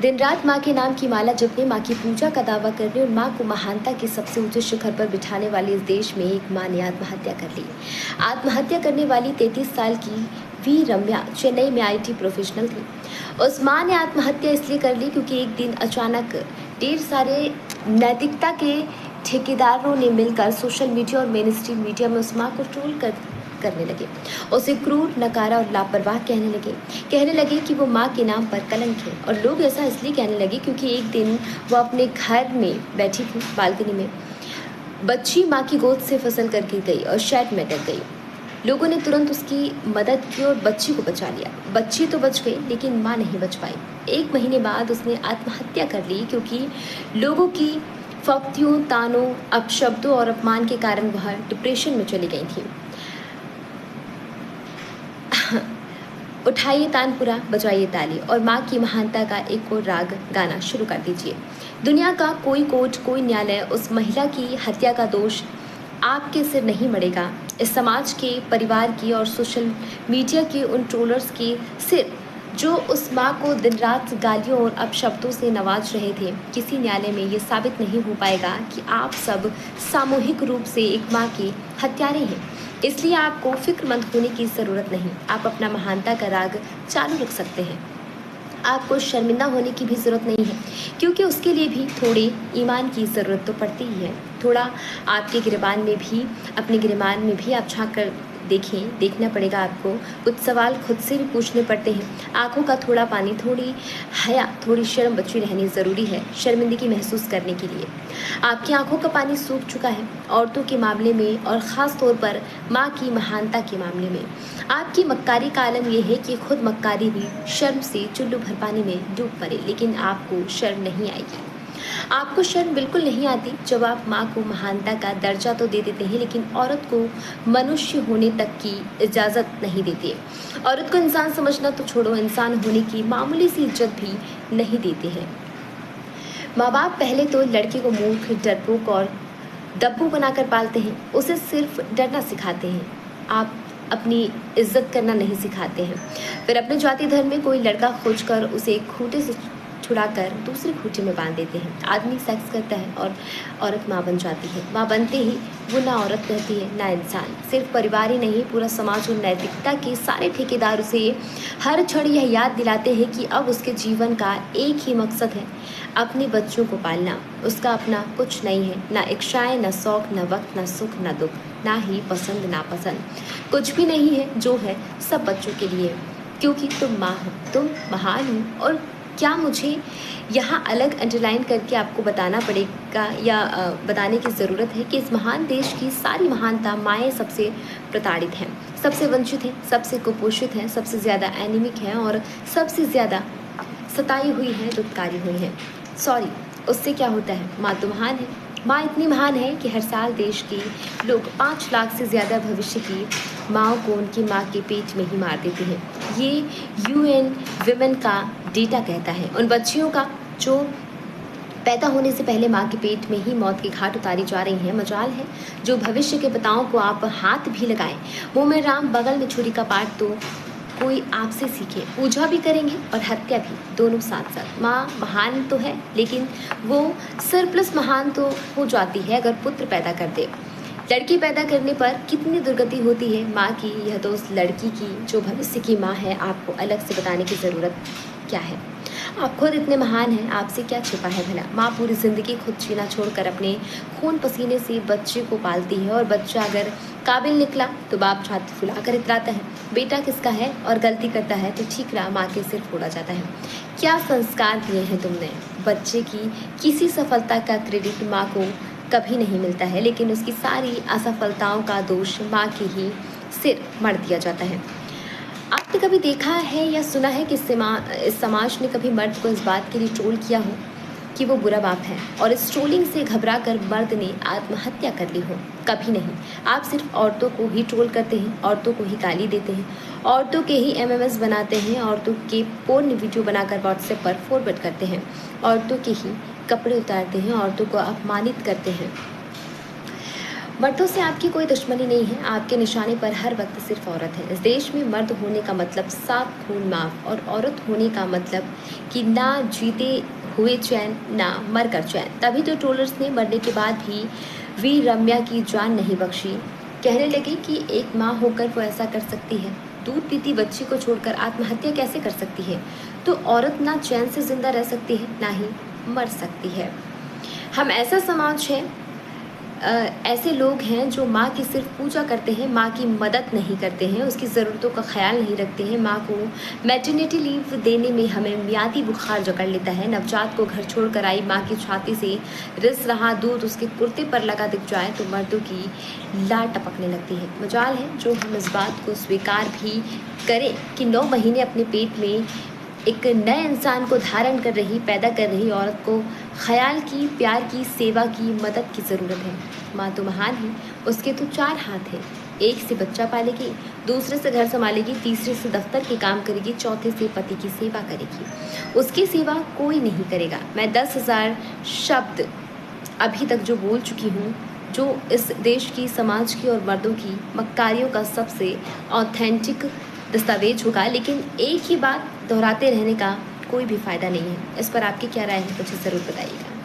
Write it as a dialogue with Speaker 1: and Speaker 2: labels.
Speaker 1: दिन रात माँ के नाम की माला जपने, माँ की पूजा का दावा करने और माँ को महानता के सबसे ऊंचे शिखर पर बिठाने वाले इस देश में एक माँ ने आत्महत्या कर ली। आत्महत्या करने वाली 33 साल की वी रम्या चेन्नई में आईटी प्रोफेशनल थी। उस माँ ने आत्महत्या इसलिए कर ली क्योंकि एक दिन अचानक ढेर सारे नैतिकता के ठेकेदारों ने मिलकर सोशल मीडिया और मेन स्ट्रीम मीडिया में उस माँ को ट्रोल करने लगे। उसे क्रूर, नकारा और लापरवाह कहने लगे कि वो माँ के नाम पर कलंक है। और लोग ऐसा इसलिए कहने लगे क्योंकि एक दिन वो अपने घर में बैठी थी, बालकनी में बच्ची माँ की गोद से फिसल कर गिर गई और शायद में डर गई। लोगों ने तुरंत उसकी मदद की और बच्ची को बचा लिया। बच्ची तो बच गई लेकिन माँ नहीं बच पाई। 1 महीने बाद उसने आत्महत्या कर ली क्योंकि लोगों की फप्तियों, तानों, अपशब्दों और अपमान के कारण वह डिप्रेशन में चली गई थी। उठाइए तानपुरा, बजाइए ताली और माँ की महानता का एक और राग गाना शुरू कर दीजिए। दुनिया का कोई कोर्ट, कोई न्यायालय उस महिला की हत्या का दोष आपके सिर नहीं मढ़ेगा। इस समाज के, परिवार की और सोशल मीडिया के उन ट्रोलर्स के सिर जो उस माँ को दिन रात गालियों और अपशब्दों से नवाज रहे थे। किसी न्यायालय में ये साबित नहीं हो पाएगा कि आप सब सामूहिक रूप से एक माँ के हत्यारे हैं। इसलिए आपको फिक्रमंद होने की ज़रूरत नहीं। आप अपना महानता का राग चालू रख सकते हैं। आपको शर्मिंदा होने की भी ज़रूरत नहीं है क्योंकि उसके लिए भी थोड़े ईमान की ज़रूरत तो पड़ती ही है। थोड़ा आपके गिरबान में भी, अपने गिरबान में भी आप झाँक कर देखना पड़ेगा आपको। कुछ सवाल खुद से भी पूछने पड़ते हैं। आंखों का थोड़ा पानी, थोड़ी हया, थोड़ी शर्म बची रहनी ज़रूरी है शर्मिंदगी महसूस करने के लिए। आपकी आंखों का पानी सूख चुका है औरतों के मामले में और ख़ास तौर पर माँ की महानता के मामले में। आपकी मक्कारी का आलम यह है कि खुद मक्कारी भी शर्म से चुल्लू भर पानी में डूब पड़े, लेकिन आपको शर्म नहीं आएगी। आपको शर्म बिल्कुल नहीं आती जब आप माँ को महानता का दर्जा तो दे देते हैं लेकिन औरत को मनुष्य होने तक की इजाज़त नहीं देते। औरत को इंसान समझना तो छोड़ो, इंसान होने की मामूली सी इज्जत भी नहीं देते हैं। माँ बाप पहले तो लड़के को मूर्ख, डरपोक और दब्बू बनाकर पालते हैं। उसे सिर्फ डरना सिखाते हैं, आप अपनी इज्जत करना नहीं सिखाते हैं। फिर अपने जाति धर्म में कोई लड़का खोजकर उसे एक खूंटे से छुड़ाकर दूसरे खूंटे में बांध देते हैं। आदमी सेक्स करता है और औरत माँ बन जाती है। माँ बनते ही वो ना औरत रहती है ना इंसान। सिर्फ परिवार ही नहीं, पूरा समाज और नैतिकता के सारे ठेकेदार उसे हर क्षण यह याद दिलाते हैं कि अब उसके जीवन का एक ही मकसद है, अपने बच्चों को पालना। उसका अपना कुछ नहीं है, ना इच्छाएं, ना शौक, ना वक्त, ना सुख, ना दुख, ना ही पसंद नापसंद। कुछ भी नहीं है, जो है सब बच्चों के लिए, क्योंकि तुम माँ हो, तुम महान हो। और क्या मुझे यहाँ अलग अंडरलाइन करके आपको बताना पड़ेगा या बताने की ज़रूरत है कि इस महान देश की सारी महानता माएँ सबसे प्रताड़ित हैं, सबसे वंचित हैं, सबसे कुपोषित हैं, सबसे ज़्यादा एनीमिक हैं और सबसे ज़्यादा सताई हुई हैं, दुत्कारी हुई हैं। सॉरी, उससे क्या होता है? माँ तो महान है। माँ इतनी महान है कि हर साल देश के लोग 5 लाख से ज़्यादा भविष्य की माँओं को उनकी माँ के पेट में ही मार देते हैं। ये UN विमेन का डेटा कहता है। उन बच्चियों का जो पैदा होने से पहले माँ के पेट में ही मौत की घाट उतारी जा रही हैं। मजाल है जो भविष्य के पिताओं को आप हाथ भी लगाएं। मुँह में राम, बगल में छुरी का पाठ तो कोई आपसे सीखे। पूजा भी करेंगे और हत्या भी, दोनों साथ साथ। माँ महान तो है लेकिन वो सरप्लस महान तो हो जाती है अगर पुत्र पैदा कर दे। लड़की पैदा करने पर कितनी दुर्गति होती है माँ की, यह तो उस लड़की की जो भविष्य की माँ है। आपको अलग से बताने की ज़रूरत क्या है? आप खुद इतने महान हैं, आपसे क्या छिपा है भला? माँ पूरी ज़िंदगी खुद जीना छोड़कर अपने खून पसीने से बच्चे को पालती है और बच्चा अगर काबिल निकला तो बाप छाती फुला कर इतराता है, बेटा किसका है, और गलती करता है तो ठीक रहा, माँ के सिर फोड़ा जाता है। क्या संस्कार दिए हैं तुमने? बच्चे की किसी सफलता का क्रेडिट माँ को कभी नहीं मिलता है, लेकिन उसकी सारी असफलताओं का दोष माँ के ही सिर मढ़ दिया जाता है। आपने कभी देखा है या सुना है कि इस समाज ने कभी मर्द को इस बात के लिए ट्रोल किया हो कि वो बुरा बाप है और इस ट्रोलिंग से घबरा कर मर्द ने आत्महत्या कर ली हो? कभी नहीं। आप सिर्फ औरतों को ही ट्रोल करते हैं, औरतों को ही गाली देते हैं, औरतों के ही MMS बनाते हैं, औरतों के पोर्न वीडियो बनाकर व्हाट्सएप पर फॉरवर्ड करते हैं, औरतों के ही कपड़े उतारते हैं, औरतों को अपमानित करते हैं। मर्दों से आपकी कोई दुश्मनी नहीं है, आपके निशाने पर हर वक्त सिर्फ औरत है। इस देश में मर्द होने का मतलब साफ खून माफ, और औरत होने का मतलब कि ना जीते हुए चैन ना मर कर चैन। तभी तो ट्रोलर्स ने मरने के बाद भी वीर रम्या की जान नहीं बख्शी। कहने लगे कि एक माँ होकर वो ऐसा कर सकती है, दूध पीती बच्ची को छोड़कर आत्महत्या कैसे कर सकती है। तो औरत ना चैन से जिंदा रह सकती है, ना ही मर सकती है। हम ऐसा समाज है, ऐसे लोग हैं जो माँ की सिर्फ पूजा करते हैं, माँ की मदद नहीं करते हैं, उसकी ज़रूरतों का ख्याल नहीं रखते हैं। माँ को मैटरनिटी लीव देने में हमें मियादी बुखार जकड़ लेता है। नवजात को घर छोड़ कर आई माँ की छाती से रिस रहा दूध उसके कुर्ते पर लगा दिख जाए तो मर्दों की लार टपकने लगती है। मजाल है जो हम इस बात को स्वीकार भी करें कि 9 महीने अपने पेट में एक नए इंसान को धारण कर रही, पैदा कर रही औरत को ख्याल की, प्यार की, सेवा की, मदद की ज़रूरत है। माँ तो महान है, उसके तो 4 हाथ हैं। एक से बच्चा पालेगी, दूसरे से घर संभालेगी, तीसरे से दफ्तर के काम करेगी, चौथे से पति की सेवा करेगी। उसकी सेवा कोई नहीं करेगा। मैं 10,000 शब्द अभी तक जो बोल चुकी हूँ, जो इस देश की, समाज की और मर्दों की मक्कारियों का सबसे ऑथेंटिक दस्तावेज होगा, लेकिन एक ही बात दोहराते रहने का कोई भी फ़ायदा नहीं है। इस पर आपकी क्या राय है, मुझे ज़रूर बताइएगा।